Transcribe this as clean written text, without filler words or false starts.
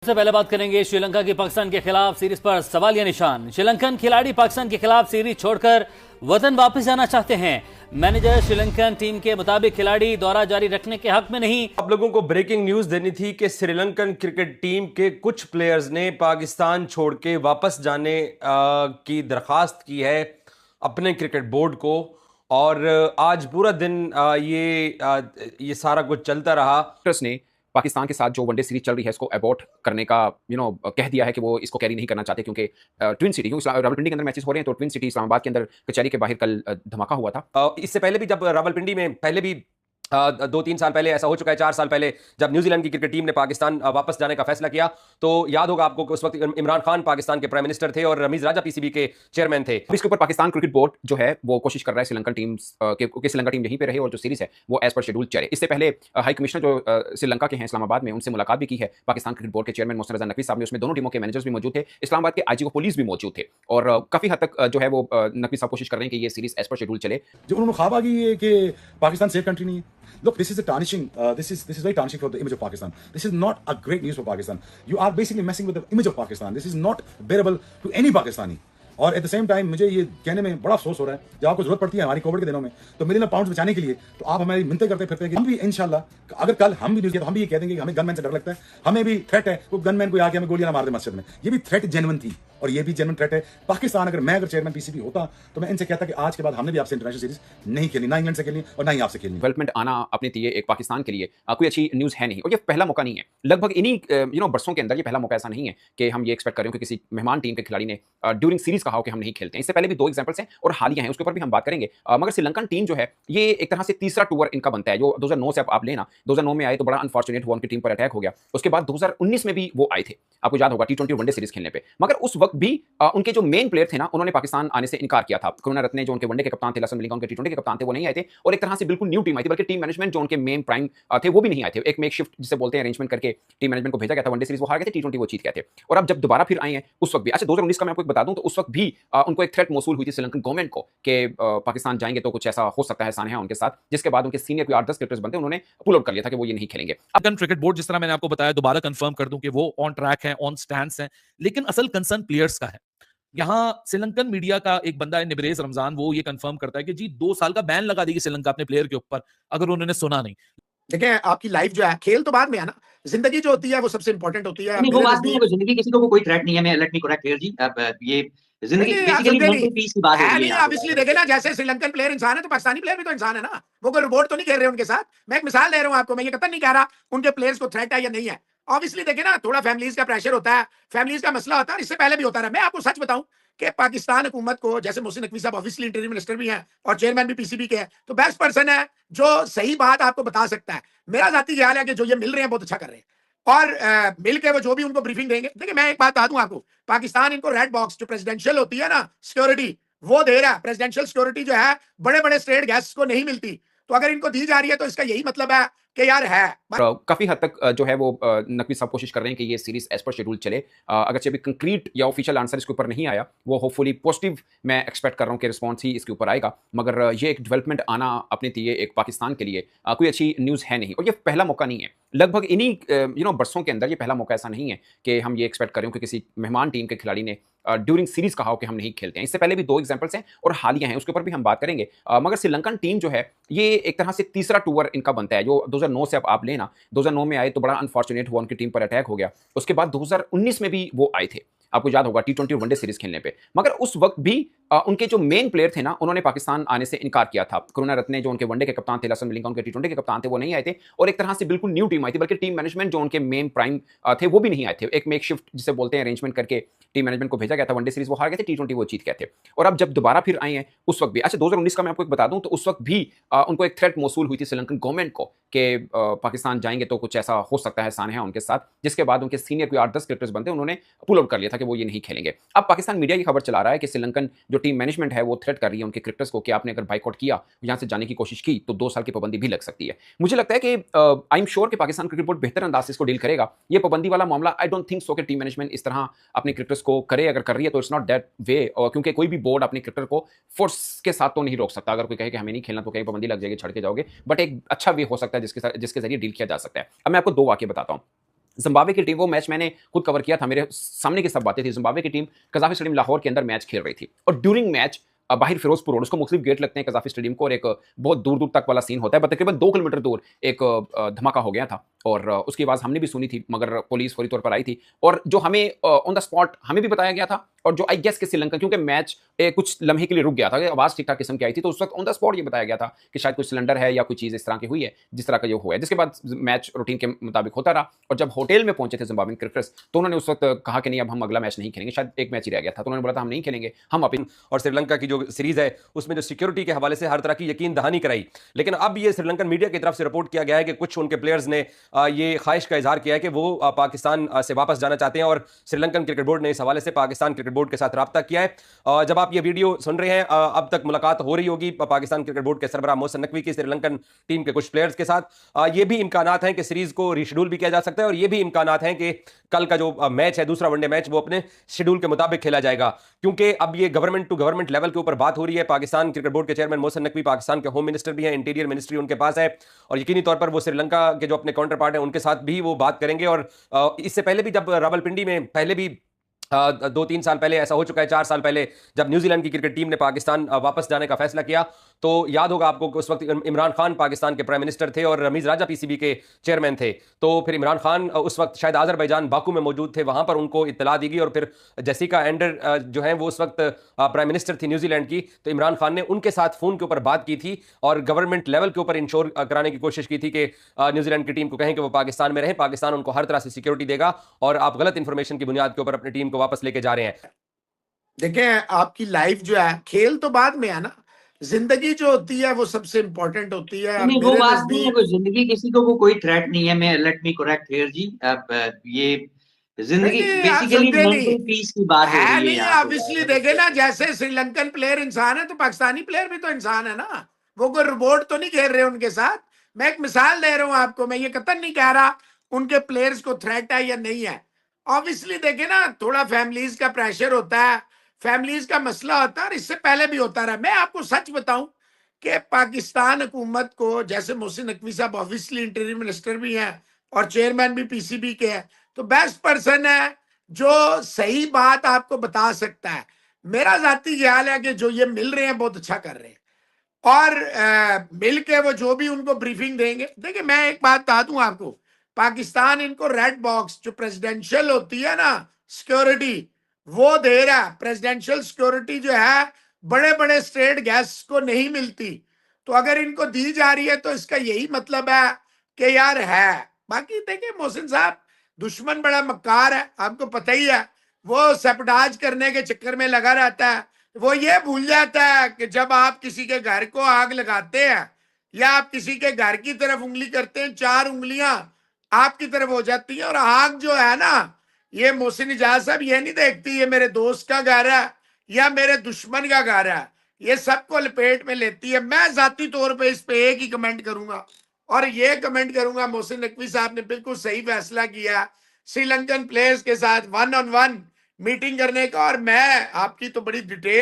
सबसे पहले बात करेंगे श्रीलंका की पाकिस्तान के खिलाफ सीरीज पर सवालिया निशान। श्रीलंकन खिलाड़ी पाकिस्तान के खिलाफ सीरीज छोड़कर वतन वापस जाना चाहते हैं। मैनेजर श्रीलंकन टीम के मुताबिक खिलाड़ी दौरा जारी रखने के हक में नहीं। आप लोगों को ब्रेकिंग न्यूज देनी थी कि श्रीलंकन क्रिकेट टीम के कुछ प्लेयर्स ने पाकिस्तान छोड़ के वापस जाने की दरखास्त की है अपने क्रिकेट बोर्ड को, और आज पूरा दिन ये सारा कुछ चलता रहा। ने पाकिस्तान के साथ जो वनडे सीरीज चल रही है इसको अबॉर्ट करने का कह दिया है कि वो इसको कैरी नहीं करना चाहते, क्योंकि ट्विन सिटी रावलपिंडी के अंदर मैचेस हो रहे हैं, तो ट्विन सिटी इस्लामाबाद के अंदर कचहरी के बाहर कल धमाका हुआ था। इससे पहले भी जब रावलपिंडी में पहले भी 2-3 साल पहले ऐसा हो चुका है, 4 साल पहले जब न्यूजीलैंड की क्रिकेट टीम ने पाकिस्तान वापस जाने का फैसला किया, तो याद होगा आपको कि उस वक्त इमरान खान पाकिस्तान के प्राइम मिनिस्टर थे और रमीज राजा पीसीबी के चेयरमैन थे। इसके ऊपर पाकिस्तान क्रिकेट बोर्ड जो है वो कोशिश कर रहा है श्रीलंकन टीम श्रीलंका टीम यहीं पे रहे और जो सीरीज है वो एज पर शेड्यूल चले। इससे पहले हाई कमिश्नर जो श्रीलंका के हैं इस्लामाबाद में, उनसे मुलाकात भी की है पाकिस्तान क्रिकेट बोर्ड के चेयरमैन मोहसिन रजा नकवी साहब ने। उसमें दोनों टीमों के मैनेजर्स भी मौजूद थे, इस्लामाबाद के आईजी पुलिस भी मौजूद थे, और काफी हद तक जो है वो नकवी साहब कोशिश कर रहे हैं कि ये सीरीज एज पर शेड्यूल चले। जो उन्होंने ख्वाब आ गई है कि पाकिस्तान सेफ कंट्री नहीं है। Look, this is tarnishing. This is very tarnishing for the image of Pakistan. This is not a great news for Pakistan. You are basically messing with the image of Pakistan. This is not bearable to any Pakistani. और at the same time मुझे ये कहने में बड़ा अफसोस हो रहा है, जब आपको जरूरत पड़ती है हमारी कोविड के दिनों में तो मिलियन पाउंड बचाने के लिए, तो आप हमारी मिन्नतें करते फिरते हैं कि हम भी इंशाल्लाह अगर कल हम भी न्यूज़ तो हम भी ये कह देंगे कि हमें गनमैन से डर लगता है, हमें भी थ्रेट है, कोई गनमैन कोई आके हमें गोलियां ना मार दे मस्जिद में। ये भी थ्रेट जेन्युइन थी और ये भी जेन्युइन थ्रेट है। पाकिस्तान अगर चेयरमैन पीसीबी होता तो मैं इनसे कहता कि आज के बाद हमने भी आपसे इंटरनेशनल सीरीज नहीं खेलनी, ना इंग्लैंड से खेलनी और ना ही आपसे खेलनी। डेवलपमेंट आना अपने लिए एक पाकिस्तान के लिए कोई अच्छी न्यूज़ है नहीं, और ये पहला मौका नहीं है। लगभग इन्हीं बरसों के अंदर ये पहला मौका ऐसा नहीं है कि हम ये एक्सपेक्ट करें कि किसी मेहमान टीम के खिलाड़ी ने ड्यूरिंग सीरीज कहा हो कि हम नहीं खेलते हैं। इससे पहले भी 2 एग्जांपल्स हैं और हालिया हैं, उसके ऊपर भी हम बात करेंगे। मगर श्रीलंकन टीम जो है ये एक तरह से तीसरा टूर इनका बनता है। जो 2009 से आप लेना, 2009 में आए तो बड़ा अनफॉर्चुनेट हुआ, उनकी टीम पर अटैक हो गया। उसके बाद 2019 में भी वो आए थे, आपको याद होगा, T20 वनडे सीरीज खेलने पे। मगर उस वक्त भी उनके जो मेन प्लेयर थे ना, उन्होंने पाकिस्तान आने से इनकार किया था। करुणारत्ने जो उनके वनडे के कप्तान थे, लसन मलिंगा उनके T20 के कप्तान थे, वो नहीं आए थे, और एक तरह से बिल्कुल न्यू टीम आई थी। बल्कि टीम मैनेजमेंट जो उनके मेन प्राइम थे वो भी नहीं आए थे। एक मेकशिफ्ट जिसे बोलते हैं अरेंजमेंट करके टीम मैनेजमेंट को भेजा गया था। वनडे सीरीज वो हार गए थे, T20 वो जीत गए थे, और अब जब दोबारा फिर आए हैं उस वक्त भी, अच्छा 2019 का मैं आपको बता दूं, तो उस वक्त भी उनको एक थ्रेट मौसूल हुई थी श्रीलंकन गवर्नमेंट को कि पाकिस्तान जाएंगे तो कुछ ऐसा हो सकता है सानहा उनके साथ, जिसके बाद उनके सीनियर कोई 8-10 क्रिकेटर्स बनते, उन्होंने पुल आउट कर लिया था कि वो ये नहीं खेलेंगे। अब क्रिकेट बोर्ड, जिस तरह मैंने आपको बताया, दोबारा कंफर्म कर दूं कि वो ऑन ट्रैक है, ऑन स्टैंड्स हैं, लेकिन असल कंसर्न प्लेयर्स का है। यहाँ श्रीलंकन मीडिया का एक बंदा है निबरेज रमजान, वो ये कंफर्म करता है कि जी 2 साल का बैन लगा देगी श्रीलंका अपने प्लेयर के ऊपर अगर उन्होंने सुना नहीं। देखिए, आपकी लाइफ जो है, खेल तो बाद में है ना, जिंदगी जो होती है वो सबसे इंपॉर्टेंट होती है। नहीं, वो बात नहीं है, जिंदगी किसी को कोई थ्रेट नहीं है। मैं लेट मी करेक्ट हियर जी, अब ये जिंदगी बेसिकली मेंटल पीस की बात है। ऑब्वियसली देखे ना, जैसे श्रीलंकन प्लेयर इंसान है तो पाकिस्तानी प्लेयर भी तो इंसान है ना, वो कोई रिपोर्ट तो नहीं खेल रहे उनके साथ। मैं एक मिसाल दे रहा हूँ आपको, मैं ये कतई नहीं कह रहा उनके प्लेयर्स को थ्रेट है या नहीं है। ऑब्वियसली देखे ना, थोड़ा फैमिलीज का प्रेशर होता है, फैमिलीज का मसला होता है, इससे पहले भी होता रहा। मैं आपको सच बताऊं कि पाकिस्तान हुकूमत को, जैसे मोहसिन नकवी साहब ऑब्वियसली इंटीरियर मिनिस्टर भी हैं और चेयरमैन भी पीसीबी के हैं, तो बेस्ट पर्सन है जो सही बात आपको बता सकता है। मेरा जाती ख्याल है कि जो ये मिल रहे हैं बहुत अच्छा कर रहे हैं, और मिल के वो जो भी उनको ब्रीफिंग देंगे। देखिए, मैं एक बात बता दूं आपको, पाकिस्तान इनको रेड बॉक्स जो प्रेसिडेंशियल होती है ना सिक्योरिटी, वो दे रहा है। प्रेसिडेंशियल सिक्योरिटी जो है बड़े बड़े स्टेट गेस्ट को नहीं मिलती, तो अगर इनको दी जा रही है तो इसका यही मतलब है कि यार है। काफी हद तक जो है वो नकवी साहब कोशिश कर रहे हैं कि ये सीरीज एज पर शेड्यूल चले। अगरचे अभी कंक्रीट या ऑफिशियल आंसर इसके ऊपर नहीं आया, वो होपफुली पॉजिटिव मैं एक्सपेक्ट कर रहा हूँ कि रिस्पॉन्स ही इसके ऊपर आएगा। मगर ये एक डेवलपमेंट आना अपने लिए एक पाकिस्तान के लिए कोई अच्छी न्यूज़ है नहीं, और ये पहला मौका नहीं है। लगभग इन्हीं बरसों के अंदर ये पहला मौका ऐसा नहीं है कि हम ये एक्सपेक्ट करें कि किसी मेहमान टीम के खिलाड़ी ने ड्यूरिंग सीरीज कहा हो कि हम नहीं खेलते हैं। इससे पहले भी 2 एग्जांपल्स हैं और हालिया हैं, उसके ऊपर भी हम बात करेंगे। मगर श्रीलंकन टीम जो है ये एक तरह से तीसरा टूर इनका बनता है। जो 2009 से आप लेना, 2009 में आए तो बड़ा अनफॉर्चुनेट हुआ, उनकी टीम पर अटैक हो गया। उसके बाद 2019 में भी वो आए थे, आपको याद होगा, T20 वनडे सीरीज खेलने पे। मगर उस वक्त भी उनके जो मेन प्लेयर थे ना, उन्होंने पाकिस्तान आने से इनकार किया था। करुणारत्ने जो उनके वनडे के कप्तान थे, लसन मलिंगा उनके T20 के कप्तान थे, वो नहीं आए थे, और एक तरह से बिल्कुल न्यू टीम आई थी। बल्कि टीम मैनेजमेंट जो उनके मेन प्राइम थे वो भी नहीं आए थे। एक मेकशिफ्ट जिसे बोलते हैं अरेंजमेंट करके टीम मैनेजमेंट को भेजा गया था। वनडे सीरीज वो हार गए थे, T20 वो जीत गए थे, और अब जब दोबारा फिर आए हैं उस वक्त भी, अच्छा 2019 का मैं आपको एक बता दूं, तो उस वक्त भी उनको एक थ्रेट मौसूल हुई थी श्रीलंकन गवर्नमेंट को कि पाकिस्तान जाएंगे तो कुछ ऐसा हो सकता है सानहा उनके साथ, जिसके बाद उनके सीनियर कोई 8-10 क्रिकेटर्स बनते, उन्होंने पुल आउट कर लिया था कि वो ये नहीं खेलेंगे। अब पाकिस्तान मीडिया की खबर चला रहा है कि श्रीलंकन जो टीम मैनेजमेंट है वो थ्रेट कर रही है उनके क्रिकेटर्स को कि आपने अगर बाइकआउट किया, यहाँ से जाने की कोशिश की, तो 2 साल की पाबंदी भी लग सकती है। मुझे लगता है कि आई एम श्योर कि पाकिस्तान क्रिकेट बोर्ड बेहतर अंदाज से इसको डील करेगा। ये पाबंदी वाला मामला आई डोंट थिंक सो कि टीम मैनेजमेंट इस तरह अपने क्रिकेटर्स को करे। अगर कर रही है तो इट्स नॉट दैट वे, क्योंकि कोई भी बोर्ड अपने क्रिकेटर को फोर्स के साथ तो नहीं रोक सकता। अगर कोई कहे कि हमें नहीं खेलना तो कहीं पाबंदी लग जाएगी, छड़ के जाओगे, बट एक अच्छा वे हो सकता है जिसके जरिए डील किया जा सकता है। अब मैं आपको 2 वाकये बताता हूँ। जिम्बाब्वे की टीम, वो मैच मैंने खुद कवर किया था, मेरे सामने की सब बातें थी। जिम्बाब्वे की टीम कजाफी स्टेडियम लाहौर के अंदर मैच खेल रही थी और ड्यूरिंग मैच बाहर फिरोजपुर रोड, उसको मुख्तलिफ गेट लगते हैं कजाफी स्टेडियम को, और एक बहुत दूर दूर तक वाला सीन होता है, तकरीबन 2 किलोमीटर दूर एक धमाका हो गया था और उसकी आवाज़ हमने भी सुनी थी, मगर पुलिस फौरी तौर पर आई थी और जो हमें ऑन द स्पॉट हमें भी बताया गया था, और जो आई गेस कि श्रीलंका, क्योंकि मैच कुछ लम्हे के लिए रुक गया था, आवाज़ ठीक ठाक किस्म की आई थी, तो उस वक्त ऑन द स्पॉट ये बताया गया था कि शायद कुछ सिलेंडर है या कोई चीज़ इस तरह की हुई है जिस तरह का जो हुआ है। जिसके बाद मैच रूटीन के मुताबिक होता रहा और जब होटल में पहुंचे थे जिम्बाब्वे क्रिकेटर्स, तो उन्होंने उस वक्त कहा कि नहीं, अब हम अगला मैच नहीं खेलेंगे, शायद एक मैच ही रह गया था, तो उन्होंने बोला था हम नहीं खेलेंगे, हम अपनी और श्रीलंका की जो सीरीज है उसमें जो सिक्योरिटी के हवाले से हर तरह की यकीन दहानी कराई। लेकिन अब ये श्रीलंकन मीडिया की तरफ से रिपोर्ट किया गया है कि कुछ उनके प्लेयर्स ने ये ख्वाहिश का इजहार किया है कि वो पाकिस्तान से वापस जाना चाहते हैं और श्रीलंकन क्रिकेट बोर्ड ने इस हवाले से पाकिस्तान क्रिकेट बोर्ड के साथ रब्ता किया है। जब आप ये वीडियो सुन रहे हैं, अब तक मुलाकात हो रही होगी पाकिस्तान क्रिकेट बोर्ड के सरबराह मोहसिन नकवी की श्रीलंकन टीम के कुछ प्लेयर्स के साथ। ये भी इम्कानात हैं कि सीरीज को रीशेड्यूल भी किया जा सकता है और ये भी इम्कानात हैं कि कल का जो मैच है, दूसरा वनडे मैच, वो अपने शेड्यूल के मुताबिक खेला जाएगा, क्योंकि अब ये गवर्नमेंट टू गवर्नमेंट लेवल के ऊपर बात हो रही है। पाकिस्तान क्रिकेट बोर्ड के चेयरमैन मोहसिन नकवी पाकिस्तान के होम मिनिस्टर भी हैं, इंटीरियर मिनिस्ट्री उनके पास है और यकीनी तौर पर वो श्रीलंका के जो अपने काउंटर पार्ट हैं उनके साथ भी वो बात करेंगे। और इससे पहले भी जब रावलपिंडी में पहले भी 2-3 साल पहले ऐसा हो चुका है, 4 साल पहले जब न्यूजीलैंड की क्रिकेट टीम ने पाकिस्तान वापस जाने का फैसला किया, तो याद होगा आपको कि उस वक्त इमरान खान पाकिस्तान के प्राइम मिनिस्टर थे और रमीज राजा पीसीबी के चेयरमैन थे। तो फिर इमरान खान उस वक्त शायद आज़रबाईजान बाकू में मौजूद थे, वहां पर उनको इत्तला दी गई और फिर जेसिका एंडर जो है वो उस वक्त प्राइम मिनिस्टर थी न्यूजीलैंड की, तो इमरान खान ने उनके साथ फोन के ऊपर बात की थी और गवर्नमेंट लेवल के ऊपर इंश्योर कराने की कोशिश की थी कि न्यूजीलैंड की टीम को कहें कि वो पाकिस्तान में रहे, पाकिस्तान उनको हर तरह से सिक्योरिटी देगा और आप गलत इंफॉर्मेशन की बुनियाद के ऊपर अपनी टीम को वापस लेके जा रहे हैं। देखें, आपकी लाइफ जो है, खेल तो बाद में है ना, जिंदगी जो होती है वो सबसे इंपॉर्टेंट होती है। नहीं, वो बात नहीं है, कोई जिंदगी किसी को कोई थ्रेट नहीं है। मैं लेट मी करेक्ट हियर जी, अब ये जिंदगी बेसिकली मेंटल पीस की बात हो रही है यहाँ पे। ऑब्वियसली देखे ना, जैसे श्रीलंकन प्लेयर इंसान है तो पाकिस्तानी प्लेयर भी तो इंसान है ना, वो कोई रोबोट तो नहीं खेल रहे उनके साथ। मैं एक मिसाल दे रहा हूं आपको, मैं ये कतई नहीं कह रहा उनके प्लेयर्स को थ्रेट है या नहीं है। ऑब्वियसली देखे ना, थोड़ा फैमिलीज का प्रेशर होता है, फैमिलीज का मसला होता है और इससे पहले भी होता रहा। मैं आपको सच बताऊं कि पाकिस्तान हुकूमत को, जैसे मोहसिन नकवी साहब ऑब्वियसली इंटीरियर मिनिस्टर भी हैं और चेयरमैन भी पीसीबी के हैं, तो बेस्ट पर्सन है जो सही बात आपको बता सकता है। मेरा जाती ख्याल है कि जो ये मिल रहे हैं बहुत अच्छा कर रहे हैं और मिल के वो जो भी उनको ब्रीफिंग देंगे। देखिए, मैं एक बात बता दूं आपको, पाकिस्तान इनको रेड बॉक्स जो प्रेसिडेंशियल होती है ना सिक्योरिटी, वो दे रहा है। प्रेसिडेंशियल सिक्योरिटी जो है बड़े बड़े स्टेट गेस्ट को नहीं मिलती, तो अगर इनको दी जा रही है तो इसका यही मतलब है कि यार है। बाकी देखिए, मोहसिन साहब दुश्मन बड़ा मक्कार है, आपको पता ही है। वो सैबोटाज करने के चक्कर में लगा रहता है। वो ये भूल जाता है कि जब आप किसी के घर को आग लगाते हैं या आप किसी के घर की तरफ उंगली करते हैं, 4 उंगलियां आपकी तरफ हो जाती है। और आग जो है ना, ये मोहसिन इजाज साहब ये नहीं देखती ये मेरे दोस्त का घर है या मेरे दुश्मन का घर है, ये सबको लपेट में लेती है। मैं जाती तौर पे इस पे एक ही कमेंट करूंगा और ये कमेंट करूंगा, मोहसिन नकवी साहब ने बिल्कुल सही फैसला किया श्रीलंकन प्लेयर्स के साथ 1-on-1 मीटिंग करने का। और मैं आपकी तो बड़ी डिटेल